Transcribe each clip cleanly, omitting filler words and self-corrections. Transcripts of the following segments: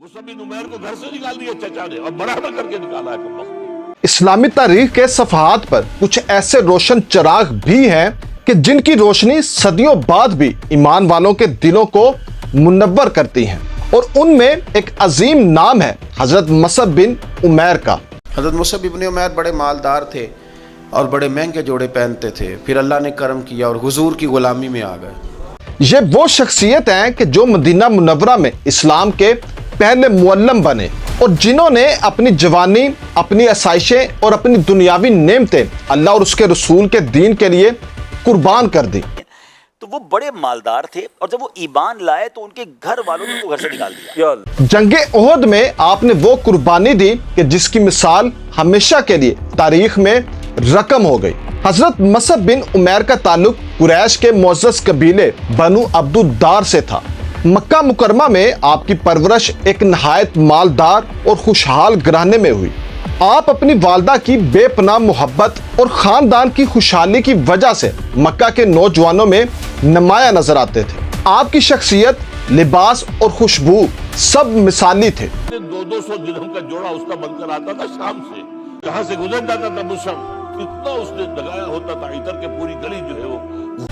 مصعب بن عمیر کو گھر سے نکال دیا چچا نے اور برابر کر کے نکالا ہے۔ اسلامی تاریخ کے صفحات پر کچھ ایسے روشن چراغ بھی ہیں کہ جن کی روشنی صدیوں بعد بھی ایمان والوں کے دلوں کو منور کرتی ہیں، اور ان میں ایک عظیم نام ہے حضرت مصعب بن عمیر کا۔ حضرت مصعب بن عمیر بڑے مالدار تھے اور بڑے مہنگے جوڑے پہنتے تھے، پھر اللہ نے کرم کیا اور حضور کی غلامی میں آ گئے۔ یہ وہ شخصیت ہیں کہ جو مدینہ منورہ میں اسلام کے پہلے معلم بنے، اور جنہوں نے اپنی جوانی، اپنی آسائشیں اور اپنی دنیاوی نعمتیں اللہ اور اس کے رسول کے دین کے لیے قربان کر دی۔ تو وہ بڑے مالدار تھے، اور جب وہ ایمان لائے تو ان کے گھر والوں نے ان کو گھر سے نکال دیا۔ جنگ احد میں آپ نے وہ قربانی دی کہ جس کی مثال ہمیشہ کے لیے تاریخ میں رقم ہو گئی۔ حضرت مصعب بن عمیر کا تعلق قریش کے معزز قبیلے بنو عبد الدار سے تھا۔ مکہ مکرمہ میں آپ کی پرورش ایک نہایت مالدار اور خوشحال گھرانے میں ہوئی۔ آپ اپنی والدہ کی بے پناہ محبت اور خاندان کی خوشحالی کی وجہ سے مکہ کے نوجوانوں میں نمایاں نظر آتے تھے۔ آپ کی شخصیت، لباس اور خوشبو سب مثالی تھے۔ 200 درہم کا جوڑا اس کا بن کر آتا تھا شام سے، جہاں سے گزر جاتا تھا مصعب، اتنا اس نے لگایا ہوتا تھا عطر کے پوری گلی جو ہے وہ۔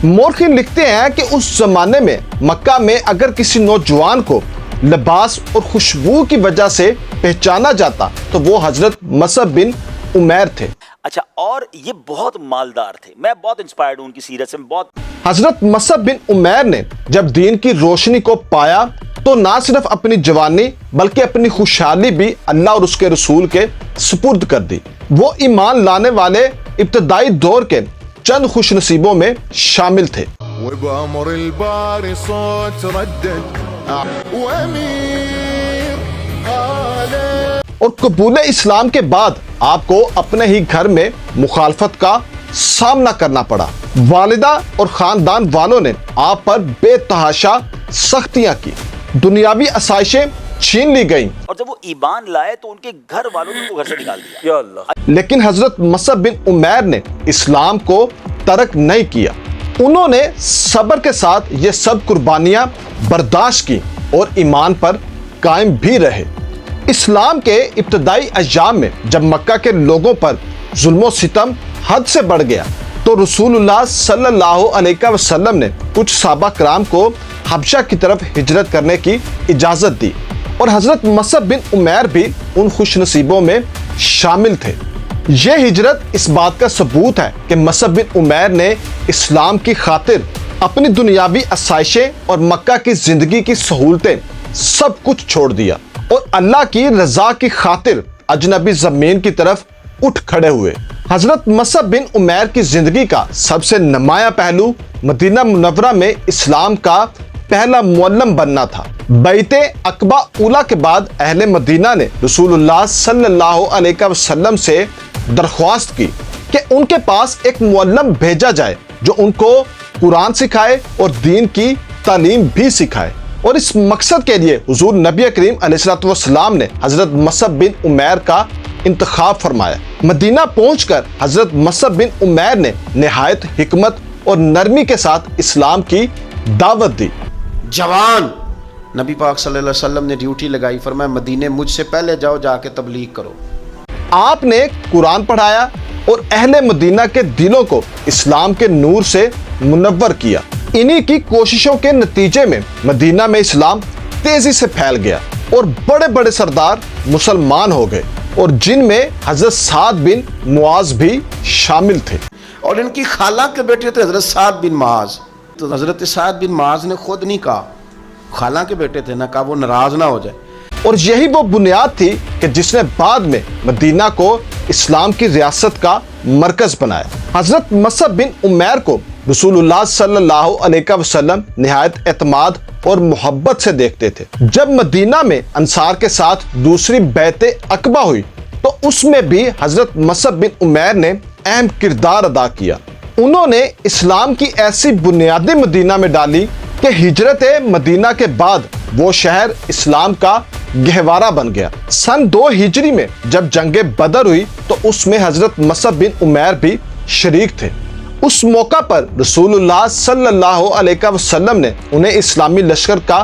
مورخین لکھتے ہیں کہ اس زمانے میں مکہ میں اگر کسی نوجوان کو لباس اور خوشبو کی وجہ سے پہچانا جاتا تو وہ حضرت مصعب بن عمیر تھے۔ اچھا، اور یہ بہت مالدار تھے، میں بہت انسپائرڈ ہوں ان کی سیرت سے، بہت۔ حضرت مصعب بن عمیر نے جب دین کی روشنی کو پایا تو نہ صرف اپنی جوانی بلکہ اپنی خوشحالی بھی اللہ اور اس کے رسول کے سپرد کر دی۔ وہ ایمان لانے والے ابتدائی دور کے چند خوش نصیبوں میں شامل تھے۔ وبأمر الباري صوت ردد وأمير قال اور قبول اسلام کے بعد آپ کو اپنے ہی گھر میں مخالفت کا سامنا کرنا پڑا۔ والدہ اور خاندان والوں نے آپ پر بے تحاشا سختیاں کی، دنیاوی آسائشیں چھین لی گئیں، اور جب وہ ایمان لائے تو ان کے گھر والوں نے ان کو گھر سے نکال دیا۔ لیکن حضرت مصعب بن عمیر نے اسلام کو ترک نہیں کیا۔ انہوں نے صبر کے ساتھ یہ سب قربانیاں برداشت کی اور ایمان پر قائم بھی رہے۔ اسلام کے ابتدائی ایام میں جب مکہ کے لوگوں پر ظلم و ستم حد سے بڑھ گیا تو رسول اللہ صلی اللہ علیہ وسلم نے کچھ صحابہ کرام کو حبشہ کی طرف ہجرت کرنے کی اجازت دی، اور حضرت مصعب بن عمیر بھی ان خوش نصیبوں میں شامل تھے۔ یہ ہجرت اس بات کا ثبوت ہے کہ مصعب بن عمیر نے اسلام کی خاطر اپنی دنیاوی آسائشیں اور مکہ کی زندگی کی سہولتیں سب کچھ چھوڑ دیا، اور اللہ کی رضا کی خاطر اجنبی زمین کی طرف اٹھ کھڑے ہوئے۔ حضرت مصعب بن عمیر کی زندگی کا سب سے نمایاں پہلو مدینہ منورہ میں اسلام کا پہلا معلم بننا تھا۔ بیعت عقبہ اولیٰ کے بعد اہل مدینہ نے رسول اللہ صلی اللہ علیہ وسلم سے درخواست کی کہ ان کے پاس ایک معلم بھیجا جائے جو ان کو قرآن سکھائے اور دین کی تعلیم بھی سکھائے، اور اس مقصد کے لیے حضور نبی کریم علیہ السلام نے حضرت مصعب بن عمیر کا انتخاب فرمایا۔ مدینہ پہنچ کر حضرت مصعب بن عمیر نے نہایت حکمت اور نرمی کے ساتھ اسلام کی دعوت دی۔ جوان نبی پاک صلی اللہ علیہ وسلم نے ڈیوٹی لگائی، فرمایا مدینے مجھ سے پہلے جاؤ، جا کے تبلیغ کرو۔ آپ نے قرآن پڑھایا اور اہل مدینہ کے دلوں کو اسلام کے نور سے منور کیا۔ انہی کی کوششوں کے نتیجے میں مدینہ میں اسلام تیزی سے پھیل گیا اور بڑے بڑے سردار مسلمان ہو گئے، اور جن میں حضرت سعد بن معاذ بھی شامل تھے۔ اور ان کی خالہ کے بیٹے تھے حضرت سعد بن معاذ، تو حضرت سعد بن معاذ نے خود نہیں کہا، خالہ کے بیٹے تھے، نہ کہا وہ ناراض نہ ہو جائے۔ اور یہی وہ بنیاد تھی کہ جس نے بعد میں مدینہ کو اسلام کی ریاست کا مرکز بنایا۔ حضرت مصعب بن عمیر کو رسول اللہ صلی اللہ علیہ وسلم نہایت اعتماد اور محبت سے دیکھتے تھے۔ جب مدینہ میں انصار کے ساتھ دوسری بیعت عقبہ ہوئی تو اس میں بھی حضرت مصعب بن عمیر نے اہم کردار ادا کیا۔ انہوں نے اسلام کی ایسی بنیادیں مدینہ میں ڈالی کہ ہجرت مدینہ کے بعد وہ شہر اسلام کا گہوارہ بن گیا۔ سن 2 ہجری میں جب جنگ بدر ہوئی تو اس میں حضرت مصعب بن عمیر بھی شریک تھے۔ اس موقع پر رسول اللہ صلی اللہ علیہ وسلم نے انہیں اسلامی لشکر کا